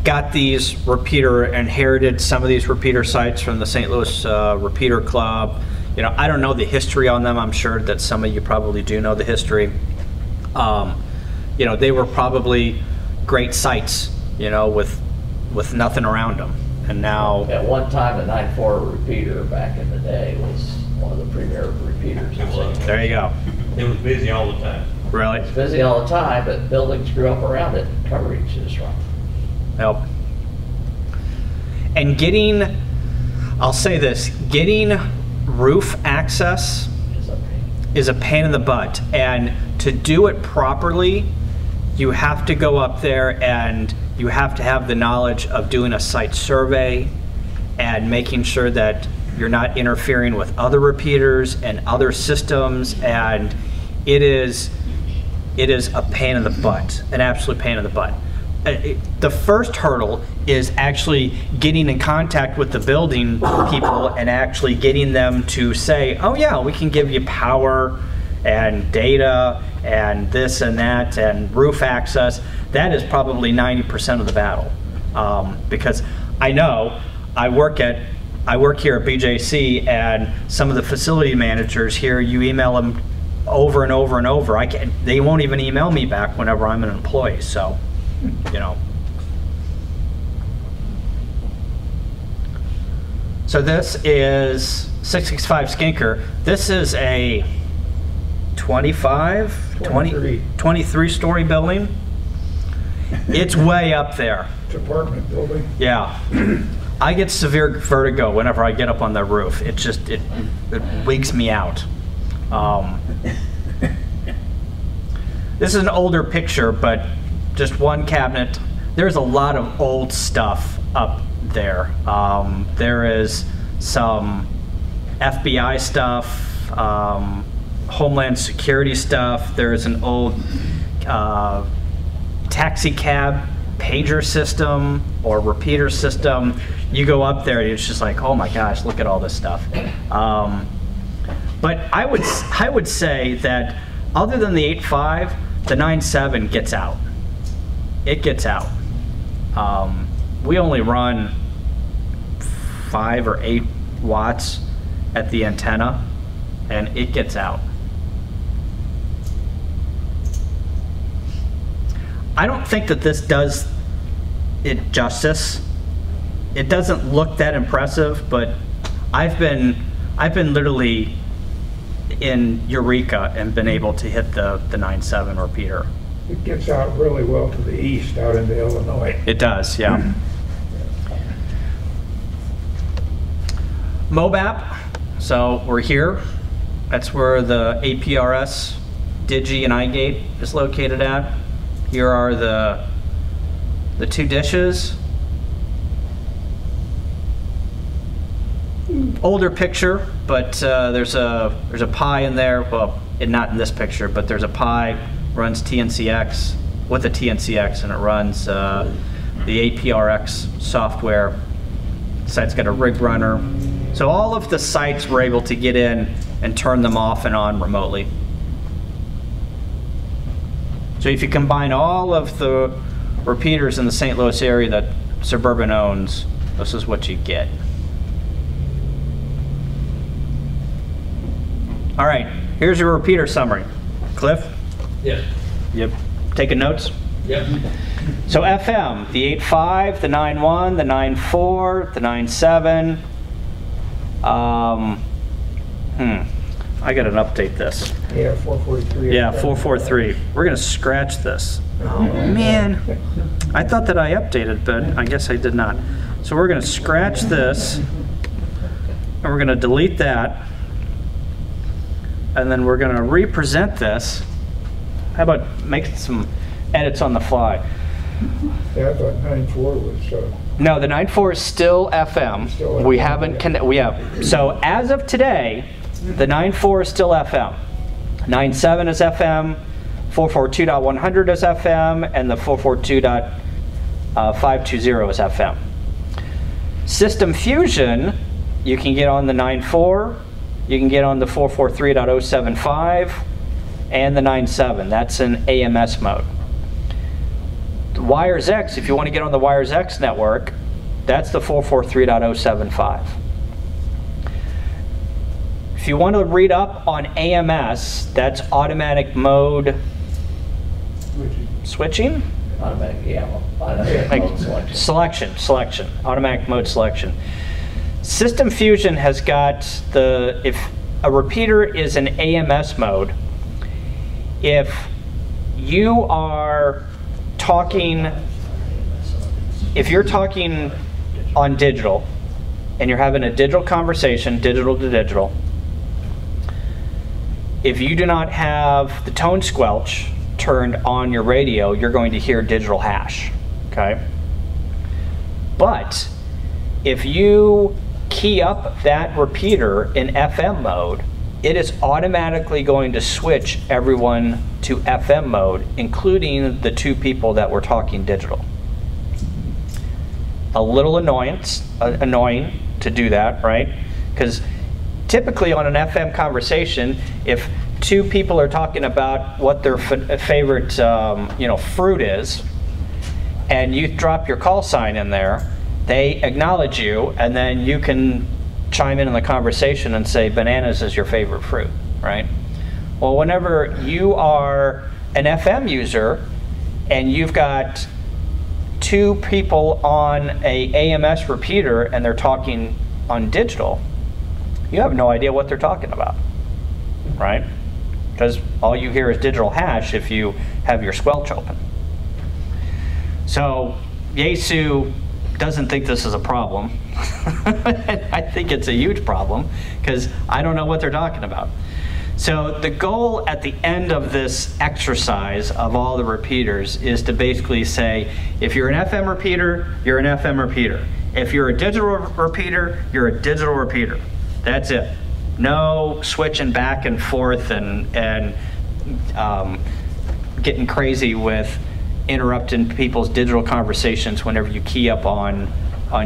got these inherited some of these repeater sites from the St. Louis Repeater Club, you know, I don't know the history on them. I'm sure that some of you probably do know the history. You know, they were probably great sites, you know, with nothing around them. And now, At one time, the 9.4 repeater back in the day was one of the premier repeaters. It was. there you go. It was busy all the time. Really? It's busy all the time, but buildings grew up around it, and coverage is wrong. Help. And getting, I'll say this, getting roof access is a pain in the butt. And to do it properly, you have to go up there and you have to have the knowledge of doing a site survey and making sure that you're not interfering with other repeaters and other systems. And it is a pain in the butt, an absolute pain in the butt. The first hurdle is actually getting in contact with the building people and actually getting them to say, oh yeah, we can give you power and data and this and that and roof access. That is probably 90% of the battle. Because I know I work here at BJC, and some of the facility managers here, you email them over and over and over. They won't even email me back whenever I'm an employee, so, you know. So this is 665 Skinker. This is a 23-story building. It's way up there. It's an apartment building. Yeah. I get severe vertigo whenever I get up on the roof. It just, it wigs me out. This is an older picture, but just one cabinet. There's a lot of old stuff up there. There is some FBI stuff, Homeland Security stuff. There's an old taxi cab pager system or repeater system. You go up there and it's just like, oh my gosh, look at all this stuff. But I would say that other than the 8.5, the 9.7 gets out. It gets out. We only run 5 or 8 watts at the antenna, and it gets out. I don't think that this does it justice. It doesn't look that impressive, but I've been literally in Eureka and been able to hit the 9.7 repeater. It gets out really well to the east, out into Illinois. It does, yeah. MOBAP, so we're here. That's where the APRS, Digi, and iGate is located at. Here are the 2 dishes. older picture, but there's a PI in there. Well, not in this picture, but there's a PI runs TNCX with a TNCX, and it runs the APRX software. The site's got a rig runner. So all of the sites were able to get in and turn them off and on remotely. So if you combine all of the repeaters in the St. Louis area that Suburban owns, this is what you get. All right, here's your repeater summary. Cliff? Yes. Yep. Taking notes? Yep. So FM, the 8.5, the 9.1, the 9.4, the 9.7. I gotta update this. Yeah, 443. Yeah, 443. We're gonna scratch this. Oh man, I thought that I updated, but I guess I did not. So we're gonna scratch this, and we're gonna delete that, and then we're gonna represent this. How about making some edits on the fly? Yeah, I thought 94 was, No, the 9.4 is still FM. Still We FM, haven't we have. So as of today, the 9.4 is still FM. 9.7 is FM. 442.100 is FM, and the 442.520 is FM. System Fusion, you can get on the 9.4, you can get on the 443.075, and the 9.7. That's in AMS mode. The Wires X, if you want to get on the Wires X network, that's the 443.075. If you want to read up on AMS, that's automatic mode switching? Automatic, yeah, automatic mode selection. Selection, automatic mode selection. System Fusion has got if a repeater is in AMS mode, if you are talking, if you're talking on digital and you're having a digital conversation, digital to digital, if you do not have the tone squelch turned on your radio, you're going to hear digital hash, okay? But if you key up that repeater in FM mode, it is automatically going to switch everyone to FM mode, including the two people that were talking digital. A little annoying to do that, right? Because typically on an FM conversation, if two people are talking about what their favorite fruit is, and you drop your call sign in there, they acknowledge you, and then you can chime in the conversation and say bananas is your favorite fruit, right? Well, whenever you are an FM user and you've got two people on a AMS repeater and they're talking on digital, you have no idea what they're talking about, right? Because all you hear is digital hash if you have your squelch open. So Yaesu doesn't think this is a problem. I think it's a huge problem because I don't know what they're talking about. So the goal at the end of this exercise of all the repeaters is to basically say, if you're an FM repeater, you're an FM repeater. If you're a digital repeater, you're a digital repeater. That's it. No switching back and forth and getting crazy with interrupting people's digital conversations whenever you key up on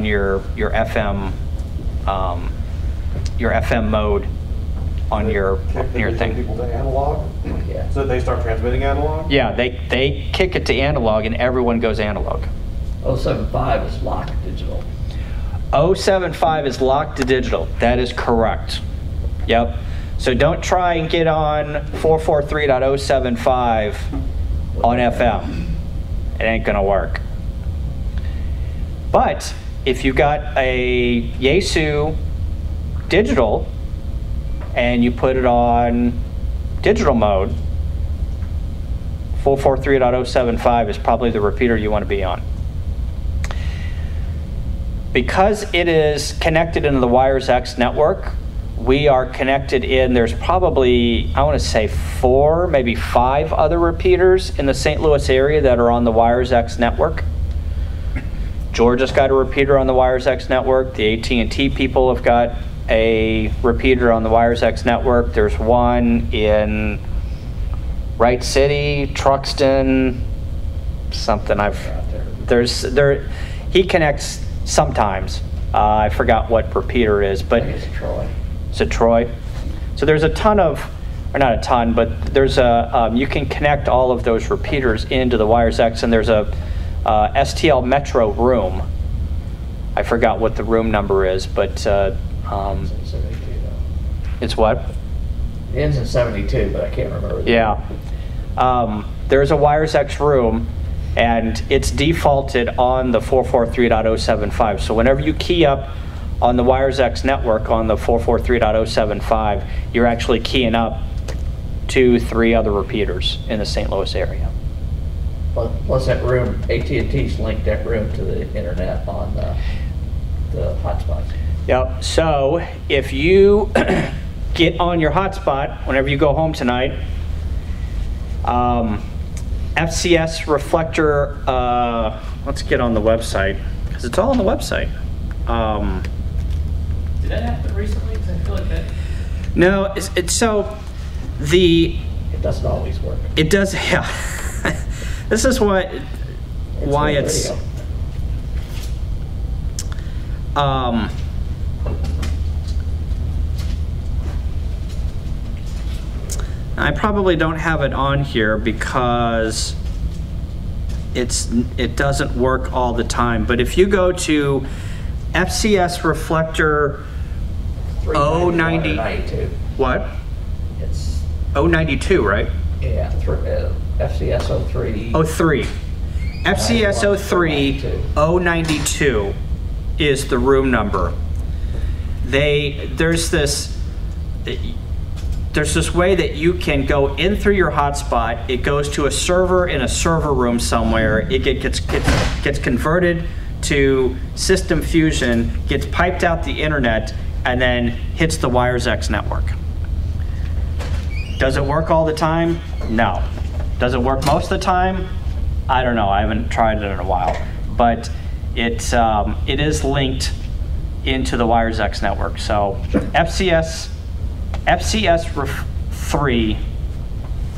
your FM mode on your thing. People to analog? Yeah. So they start transmitting analog? Yeah, they kick it to analog and everyone goes analog. 075 is locked digital. 075 is locked to digital. That is correct. Yep. So don't try and get on 443.075 on FM. It ain't gonna work. But if you got a Yaesu digital and you put it on digital mode, 443.075 is probably the repeater you want to be on. Because it is connected into the Wires X network, we are connected in, there's probably, I want to say 4, maybe 5 other repeaters in the St. Louis area that are on the Wires X network. Georgia's got a repeater on the Wires X network. The AT&T people have got a repeater on the WiresX network. There's one in Wright City, Truxton, something he connects sometimes. I forgot what repeater it is, but I think it's Troy. is it Troy? So there's a ton of, or not a ton, but there's you can connect all of those repeaters into the WiresX, and there's a STL Metro room. I forgot what the room number is, but It's in 72 though. it's what? It ends in 72, but I can't remember. Yeah. There's a WiresX room, and it's defaulted on the 443.075. So whenever you key up on the WiresX network on the 443.075, you're actually keying up 2-3 other repeaters in the St. Louis area. Plus that room, AT&T's linked that room to the internet on the hotspots. Yep. So if you get on your hotspot whenever you go home tonight, FCS reflector, let's get on the website, because it's all on the website. Did that happen recently? Because I feel like that. No, it's so the, It doesn't always work. it does, yeah. This is why good it's, radio. I probably don't have it on here because it doesn't work all the time. But if you go to FCS reflector 090, 92. what? It's, 092, right? yeah, FCS 03. 03. FCS 03 092 is the room number. There's this way that you can go in through your hotspot. It goes to a server in a server room somewhere. It gets converted to System Fusion, gets piped out the internet, and then hits the WiresX network. Does it work all the time? No. Does it work most of the time? I don't know. I haven't tried it in a while. But it is linked into the WiresX network. So FCS 3,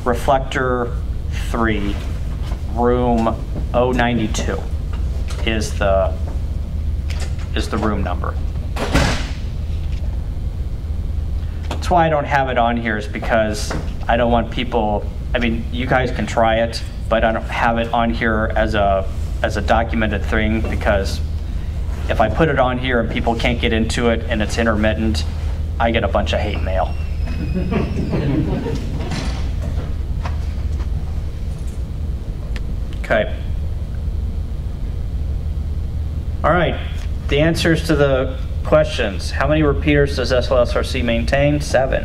reflector 3, room 092 is the room number. That's why I don't have it on here, is because I don't want people, I mean, you guys can try it, but I don't have it on here as a documented thing, because if I put it on here and people can't get into it and it's intermittent, I get a bunch of hate mail. Okay. All right, the answers to the questions. How many repeaters does Slsrc maintain? 7.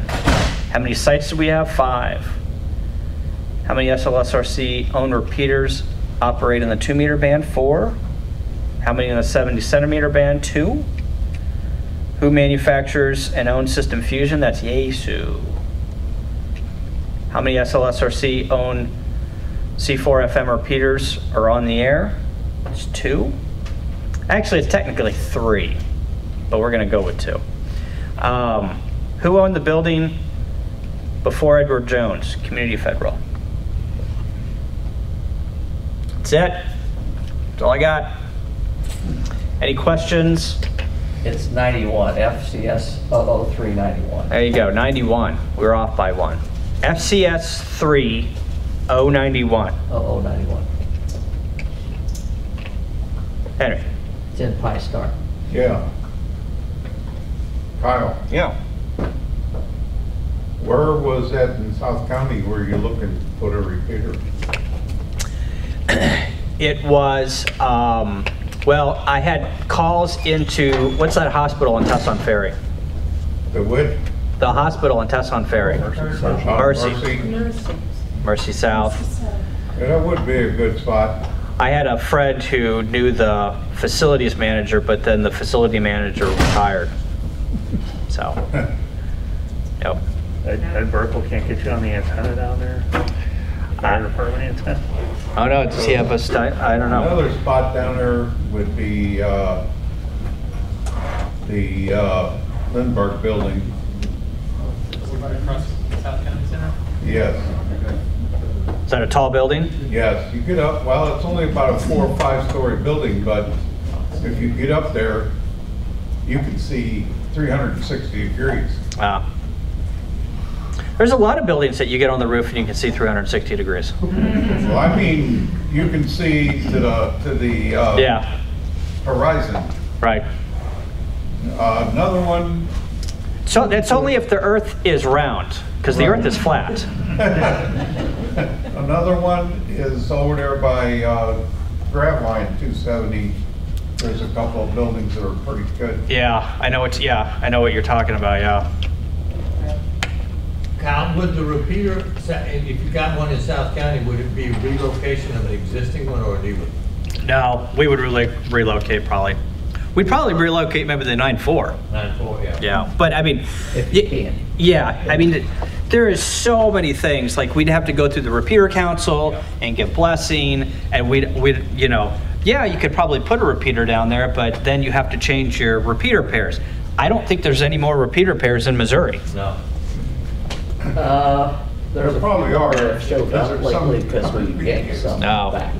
How many sites do we have? 5. How many Slsrc owned repeaters operate in the 2-meter band? 4. How many in the 70 centimeter band? 2. Who manufactures and owns System Fusion? That's Yaesu. How many Slsrc own C4 FM repeaters are on the air? It's 2. Actually, it's technically 3, but we're going to go with 2. Who owned the building before Edward Jones? Community Federal. That's it. That's all I got. Any questions? It's 91, FCS 0391. There you go, 91. We're off by 1. FCS 3 091. 0091. Henry. It's in Pi-Star. Yeah. Kyle, Yeah. where was that in South County where you're looking to put a repeater? It was, well, I had calls into, what's that hospital in Tesson Ferry? The what? The hospital in Tesson Ferry. Mercy. Mercy South. Yeah, that would be a good spot. I had a friend who knew the facilities manager, but then the facility manager retired. So, yep. Ed Burkle can't get you on the antenna down there? Fire department antenna? Oh no, does he have a I don't know. Another spot down there would be the Lindbergh building. Right across South County Center? Yes, Is that a tall building? yes. You get up, well, it's only about a 4 or 5 story building, but if you get up there, you can see 360 degrees. Wow. There's a lot of buildings that you get on the roof and you can see 360 degrees. Well, I mean, you can see to the Yeah, horizon. right. Another one, So it's only if the Earth is round, because the Earth is flat. another one is over there by Grabline 270. There's a couple of buildings that are pretty good. Yeah, I know what you're talking about. Yeah. Kyle, would the repeater, if you got one in South County, would it be relocation of an existing one or a new one? No, we would relocate probably. We'd probably relocate maybe the 9.4. 9.4, yeah. Yeah, but I mean, If you can. yeah, I mean, there is so many things. Like we'd have to go through the repeater council and give blessing, and we'd you know, yeah, you could probably put a repeater down there, but then you have to change your repeater pairs. I don't think there's any more repeater pairs in Missouri. No. There's Probably a few are, that have showed because up there's some- lately because we gained some No. back.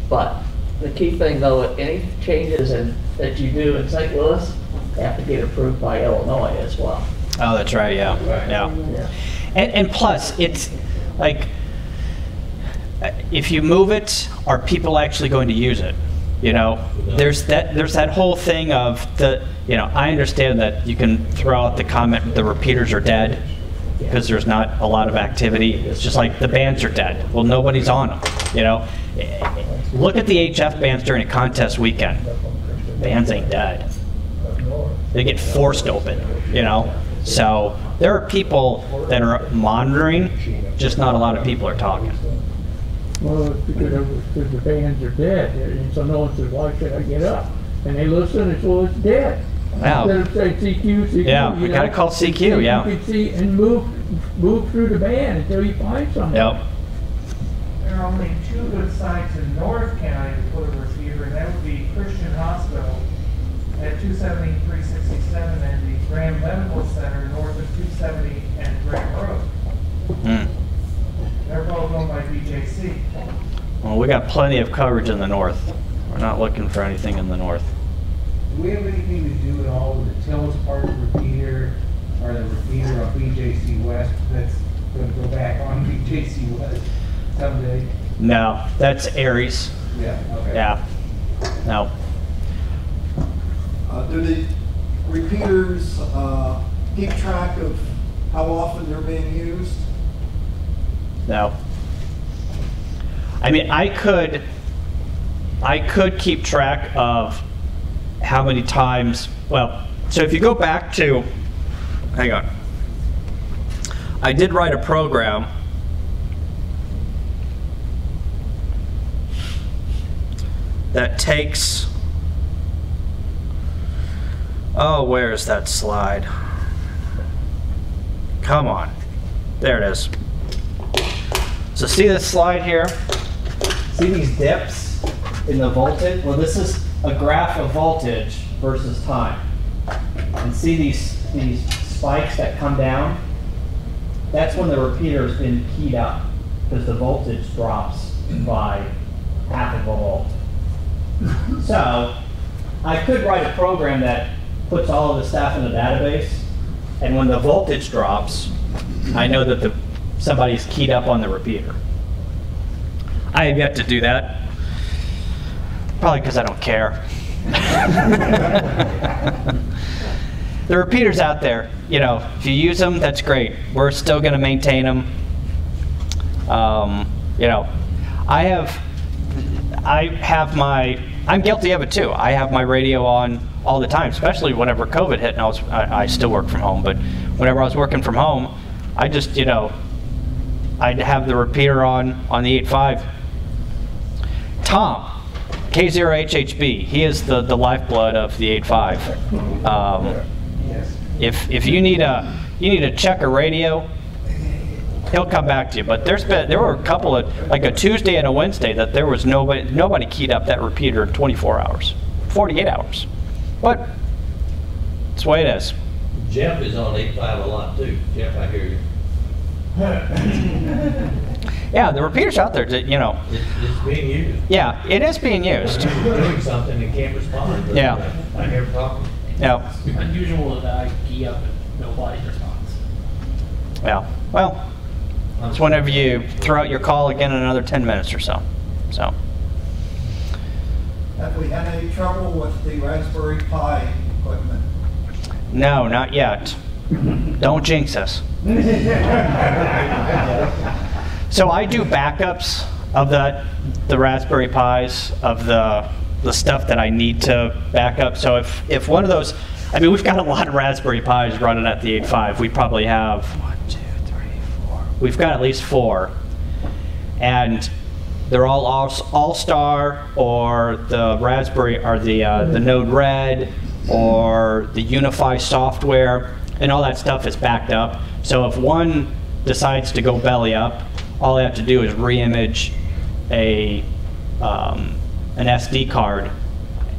But the key thing though, any changes that you do in St. Louis have to get approved by Illinois as well. Oh, that's right. Yeah, yeah. Yeah. And plus, it's like, if you move it, are people actually going to use it? You know, there's that whole thing of you know, I understand that you can throw out the comment, the repeaters are dead, because there's not a lot of activity. It's just like the bands are dead. Well, nobody's on them, you know? Look at the HF bands during a contest weekend. Bands ain't dead. They get forced open, you know? So there are people that are monitoring, just not a lot of people are talking. Well, it's because the bands are dead, and so no one says, why should I get up? And they listen, it's, well, it's dead. Wow. Instead of saying CQ, Yeah, you we know, gotta call CQ, yeah. You can see and move through the band until you find something. Yep. There are only two good sites in North County to put a receiver, and that would be Christian Hospital at 270 and 367, and the Graham Medical Center north of 270 and Graham Road. Mm. They're both owned by BJC. Well, we got plenty of coverage in the north. We're not looking for anything in the north. Do we have anything to do at all with the Tillis Park repeater or the repeater on BJC West that's going to go back on BJC West someday? No, that's Aries. Yeah, okay. Yeah. No. Do the repeaters keep track of how often they're being used? No. I mean, I could keep track of how many times, well, so if you go back to, hang on. I did write a program that takes, oh, where's that slide? Come on. There it is. So see this slide here? See these dips in the voltage? Well, this is a graph of voltage versus time. And see these spikes that come down? That's when the repeater's been keyed up, because the voltage drops by half a volt. So I could write a program that puts all of the stuff in the database, and when the voltage drops, I know that somebody's keyed up on the repeater. I have yet to do that, probably because I don't care. The repeaters out there, you know, if you use them, that's great. We're still going to maintain them. You know, I'm guilty of it too. I have my radio on all the time, especially whenever COVID hit, and I still work from home, but whenever I was working from home, I just, you know, I'd have the repeater on the 8.5. Tom, K0HHB, he is the lifeblood of the 8.5. If you need to check a radio, he'll come back to you. But there were a couple of, like a Tuesday and a Wednesday, that there was nobody keyed up that repeater in 24 hours, 48 hours. But it's the way it is. Jeff is on 8.5 a lot too. Jeff, I hear you. Yeah, the repeater's out there, you know. It's being used. Yeah, it is being used. You're doing something and can't respond. But Yeah. I hear a problem. Yeah. It's unusual that I key up and nobody responds. Yeah. Well, it's whenever you throw out your call again in another 10 minutes or so. So. Have we had any trouble with the Raspberry Pi equipment? No, not yet. Don't jinx us. So I do backups of the Raspberry Pis, of the stuff that I need to back up. So if one of those, I mean, we've got a lot of Raspberry Pis running at the 8.5. We probably have 1, 2, 3, 4. We've got at least 4, and they're all All-Star, or the Raspberry, or the Node Red, or the Unify software, and all that stuff is backed up. So if one decides to go belly up, all I have to do is re-image an SD card,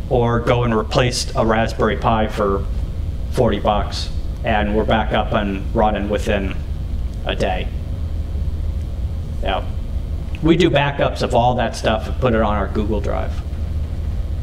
or go and replace a Raspberry Pi for $40, and we're back up and running within a day. Yeah. We do backups of all that stuff and put it on our Google Drive.